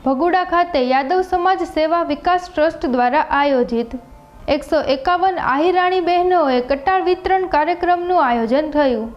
ભગુડા ખાતે યાદવ સમાજ સેવા વિકાસ ટ્રસ્ટ દ્વારા આયોજિત 151 આહિરાણી બહેનોએ કટાર વિતરણ કાર્યક્રમનું આયોજન થયું।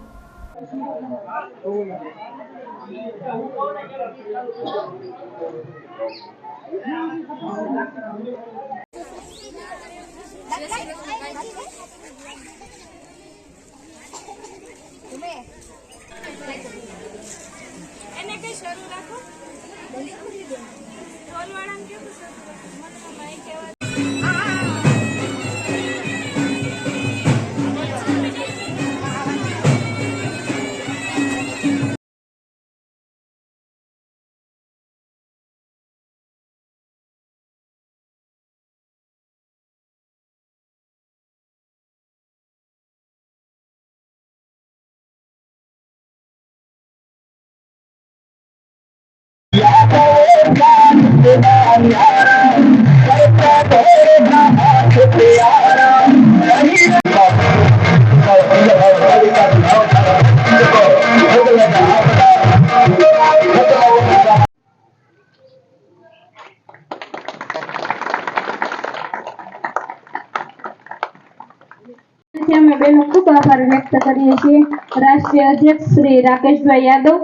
અમે બેનો ખૂબ આભાર વ્યક્ત કરીએ છીએ। રાષ્ટ્રીય અધ્યક્ષ શ્રી રાકેશભાઈ યાદવ,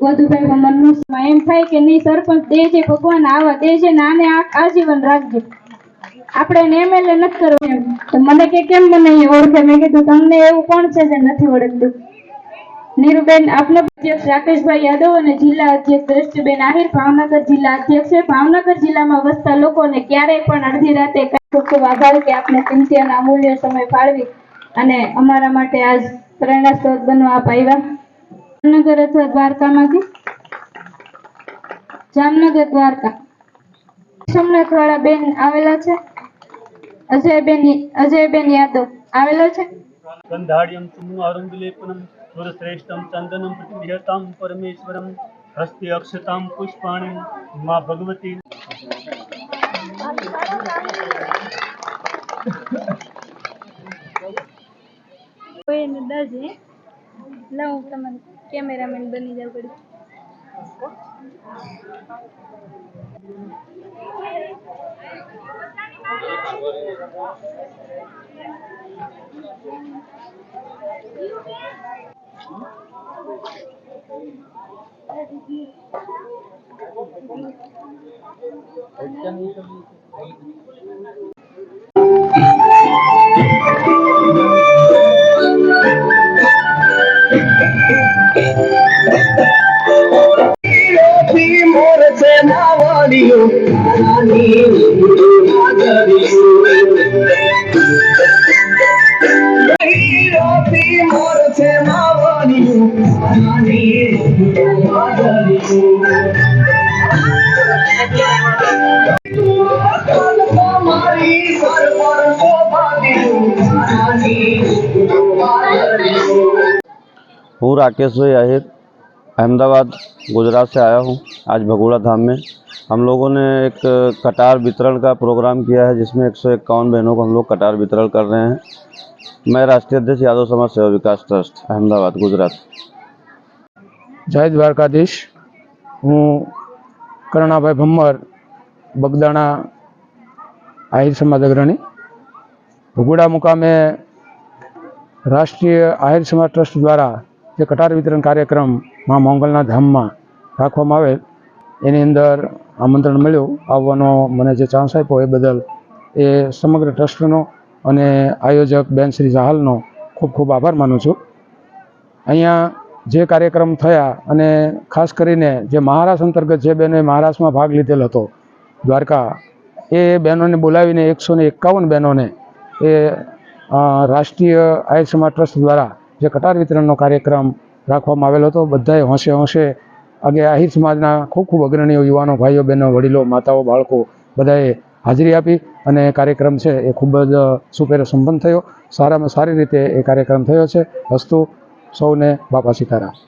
વધુભાઈ મનનું એમ થાય કે નહીં સરપંચ દે છે ભગવાન આવા દે છે ને આને આજીવન રાખજો, આપણે એમએલએ નથી કરવું એમ તો મને કે કેમ મને ઓળખે? મેં કીધું તમને એવું કોણ છે જે નથી ઓળખતું? નીરુબેન આપનો અધ્યક્ષ રાકેશભાઈ યાદવ અને જિલ્લા અધ્યક્ષ દ્રષ્ટિબેન આહિર ભાવનગર જિલ્લા અધ્યક્ષ છે। ભાવનગર જિલ્લામાં વસતા લોકોને ક્યારેય પણ અડધી રાતે ખૂબ ખૂબ આભાર કે આપને કિંમતી અને અમૂલ્ય સમય ફાળવી અને અમારા માટે આજ પ્રેરણા સ્ત્રોત બનવા આપ આવ્યા। જામનગર અથવા દ્વારકામાંથી જામનગર દ્વારકા સોમનાથવાળા બેન આવેલા છે, અજયબેન યાદવ આવેલા છે। ગંધાડ્યમ સુમુઆરુંદલેપનમ સુરશ્રેષ્ઠમ ચંદનમ પ્રતિહતામ પરમેશ્વરમ હસ્તે અક્ષતામ પુષ્પાણિ મા ભગવતી। કોઈને દજે લાવ તમારે કેમેરામેન બની જાવ પડી। हूँ राकेश भाई आहिर, अहमदाबाद गुजरात से आया हूँ। आज भगोड़ा धाम में हम लोगों ने एक कटार वितरण का प्रोग्राम किया है, जिसमें 151 बहनों को हम लोग कटार वितरण कर रहे हैं। मैं राष्ट्रीय अध्यक्ष यादव समाज सेवा विकास ट्रस्ट अहमदाबाद गुजरात। जय द्वारकाधीश। हूँ करणाभाई भम्मर, बगदाणा आहिर समाज अग्रणी। भगोड़ा मुकामे राष्ट्रीय आहिर समाज ट्रस्ट द्वारा જે કટાર વિતરણ કાર્યક્રમ માં મોંગલના ધામમાં રાખવામાં આવેલ એની અંદર આમંત્રણ મળ્યું આવવાનો મને જે ચાન્સ આપ્યો એ બદલ એ સમગ્ર ટ્રસ્ટનો અને આયોજક બેન શ્રી જાહલનો ખૂબ ખૂબ આભાર માનું છું। અહીંયા જે કાર્યક્રમ થયા અને ખાસ કરીને જે મહારાષ્ટ્ર અંતર્ગત જે બહેનોએ મહારાષ્ટ્રમાં ભાગ લીધેલ હતો દ્વારકા, એ બહેનોને બોલાવીને 151 બહેનોને એ રાષ્ટ્રીય આહિર સમાજ ટ્રસ્ટ દ્વારા જે કટાર વિતરણનો કાર્યક્રમ રાખવામાં આવેલો હતો। બધાએ હોંશે હોંશે આગે આહિર સમાજના ખૂબ ખૂબ અગ્રણીઓ, યુવાનો, ભાઈઓ, બહેનો, વડીલો, માતાઓ, બાળકો બધાએ હાજરી આપી અને કાર્યક્રમ છે એ ખૂબ જ સુપેરે સંપન્ન થયો। સારામાં સારી રીતે એ કાર્યક્રમ થયો છે। અસ્તુ સૌને બાપા સીતારામ।